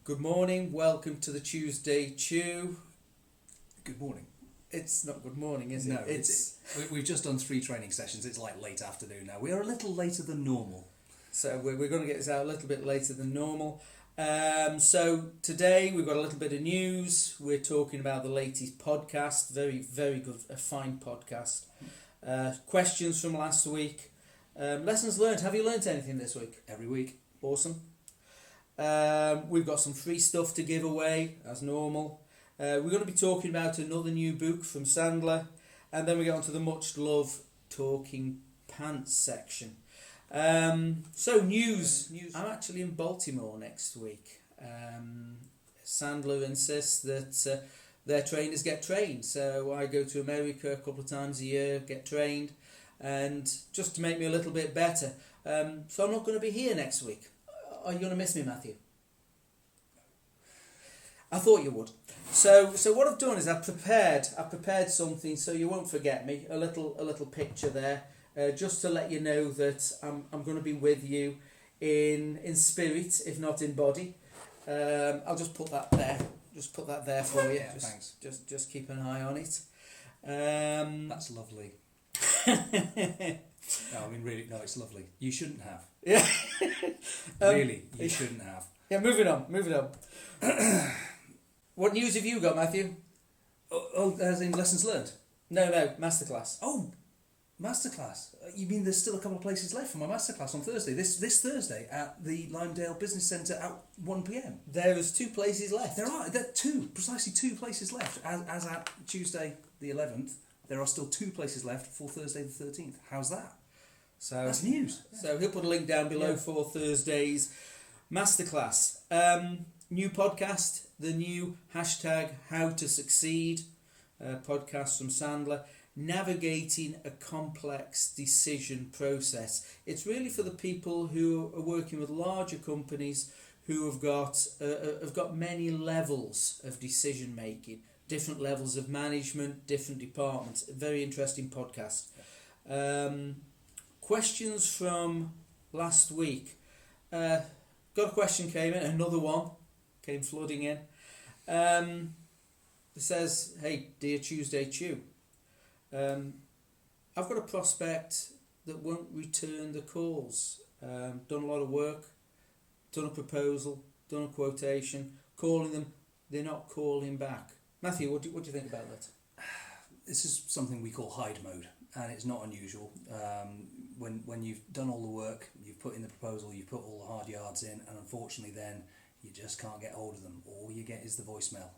Good morning, welcome to the Tuesday Chew. Good morning. It's not good morning, is it? No, we've just done 3 training sessions. It's like late afternoon now. We are a little later than normal. So we're going to get this out a little bit later than normal. So today we've got a little bit of news. We're talking about the latest podcast. Very, very good, a fine podcast. Questions from last week. Lessons learned. Have you learnt anything this week? Every week. Awesome. We've got some free stuff to give away, as normal. We're going to be talking about another new book from Sandler, and then we get on to the much loved Talking Pants section. So news. I'm actually in Baltimore next week. Sandler insists that their trainers get trained, so I go to America a couple of times a year, get trained, and just to make me a little bit better. So I'm not going to be here next week. Are you going to miss me, Matthew? I thought you would. So what I've done is I've prepared something so you won't forget me. A little picture there, just to let you know that I'm going to be with you in spirit, if not in body. I'll just put that there. Just put that there for you. Yeah, thanks. Just keep an eye on it. That's lovely. No, I mean really, no, it's lovely. You shouldn't have. Yeah. Really, you shouldn't have. Yeah, moving on. What news have you got, Matthew? Oh, as in lessons learned? No, masterclass. Oh, masterclass. You mean there's still a couple of places left for my masterclass on Thursday? This Thursday at the Limedale Business Centre at 1 p.m. There is 2 places left. There are precisely 2 places left. As at Tuesday the 11th, there are still 2 places left for Thursday the 13th. How's that? So that's news. So he'll put a link down below for Thursday's masterclass. New podcast, the new hashtag How to Succeed podcast from Sandler, navigating a complex decision process. It's really for the people who are working with larger companies who have got many levels of decision making, different levels of management, different departments. A very interesting podcast. Questions from last week. Got a question came in, another one came flooding in. It says, "Hey, dear Tuesday Chew, I've got a prospect that won't return the calls. Done a lot of work, done a proposal, done a quotation, calling them, they're not calling back." Matthew, what do you think about that? This is something we call hide mode, and it's not unusual. When you've done all the work, you've put in the proposal, you've put all the hard yards in, and unfortunately then you just can't get hold of them. All you get is the voicemail.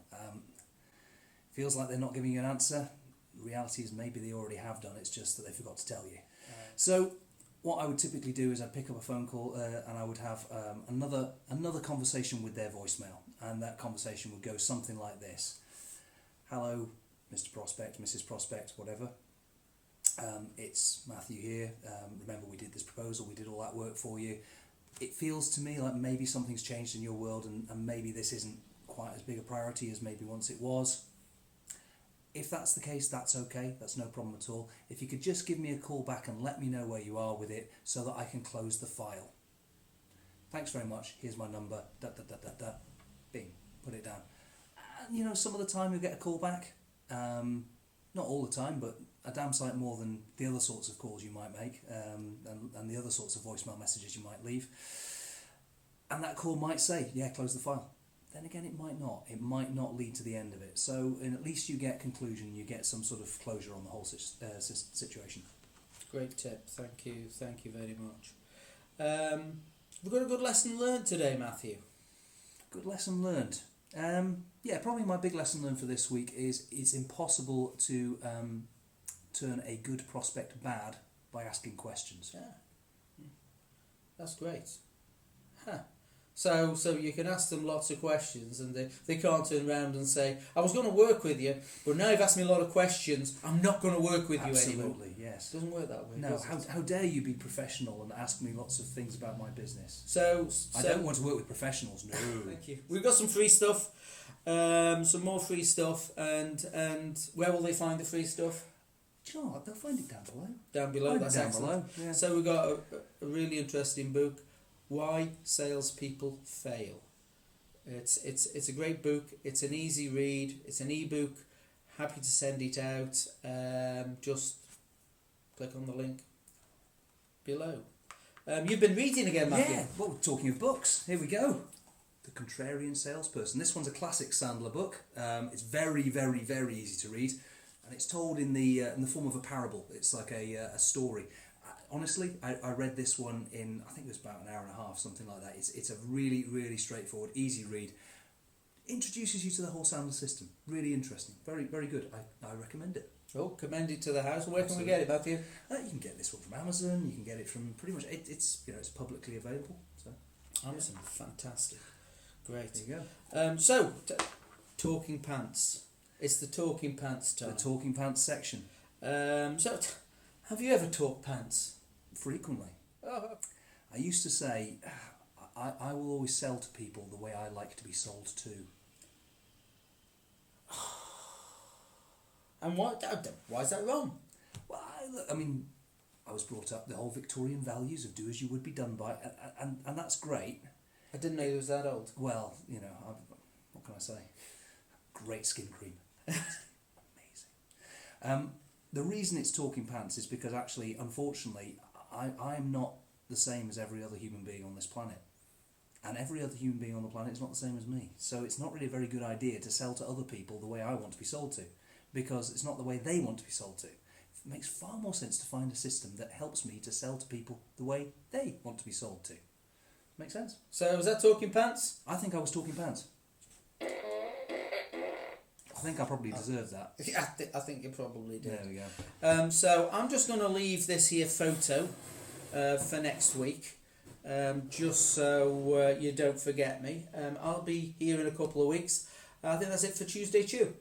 Feels like they're not giving you an answer. The reality is maybe they already have done, it's just that they forgot to tell you. So what I would typically do is I'd pick up a phone call and I would have another conversation with their voicemail, and that conversation would go something like this. "Hello, Mr. Prospect, Mrs. Prospect, whatever. It's Matthew here. Remember we did this proposal, we did all that work for you. It feels to me like maybe something's changed in your world and maybe this isn't quite as big a priority as maybe once it was. If that's the case, that's okay, that's no problem at all. If you could just give me a call back and let me know where you are with it so that I can close the file. Thanks very much, here's my number, bing, put it down." And some of the time you'll get a call back. Not all the time, but a damn sight more than the other sorts of calls you might make and the other sorts of voicemail messages you might leave. And that call might say, "Yeah, close the file." Then again, it might not. It might not lead to the end of it. So at least you get conclusion, you get some sort of closure on the whole situation. Great tip. Thank you very much. We've got a good lesson learned today, Matthew. Good lesson learned. Yeah, probably my big lesson learned for this week is it's impossible to turn a good prospect bad by asking questions. Yeah, that's great. Huh. So you can ask them lots of questions and they can't turn around and say, "I was going to work with you, but now you've asked me a lot of questions, I'm not going to work with you anymore." Absolutely, yes. It doesn't work that way. No, how dare you be professional and ask me lots of things about my business. So I don't want to work with professionals, no. Thank you. We've got some free stuff, some more free stuff, and where will they find the free stuff? Do you know what? They'll find it down below. Down below, that's down excellent. below, yeah. So we've got a really interesting book, Why Salespeople Fail. It's a great book. It's an easy read. It's an ebook. Happy to send it out. Just click on the link below. You've been reading again, Matthew. Yeah, well, talking of books, here we go. The Contrarian Salesperson. This one's a classic Sandler book. It's very, very, very easy to read, and it's told in the form of a parable. It's like a story. Honestly, I read this one in, I think it was about an hour and a half, something like that. It's a really, really straightforward, easy read. Introduces you to the whole Sandler system. Really interesting. Very, very good. I recommend it. Oh, commend it to the house. Where can we get it, Matthew? You can get this one from Amazon. You can get it from pretty much it's it's publicly available. So Amazon, fantastic, great. There you go. Talking pants. It's the talking pants time. The talking pants section. Have you ever talked pants? Frequently. Oh. I used to say, I will always sell to people the way I like to be sold to. And why is that wrong? Well, I was brought up the whole Victorian values of do as you would be done by, and that's great. I didn't know he was that old. Well, what can I say? Great skin cream. Amazing. The reason it's talking pants is because actually, unfortunately, I'm not the same as every other human being on this planet. And every other human being on the planet is not the same as me. So it's not really a very good idea to sell to other people the way I want to be sold to, because it's not the way they want to be sold to. It makes far more sense to find a system that helps me to sell to people the way they want to be sold to. Make sense? So was that talking pants? I think I was talking pants. I think I probably deserved that. Yeah, I think you probably did. There we go. So I'm just going to leave this here photo for next week, just so you don't forget me. I'll be here in a couple of weeks. I think that's it for Tuesday Chew.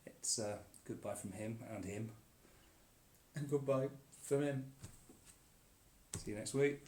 It's goodbye from him and him. And goodbye from him. See you next week.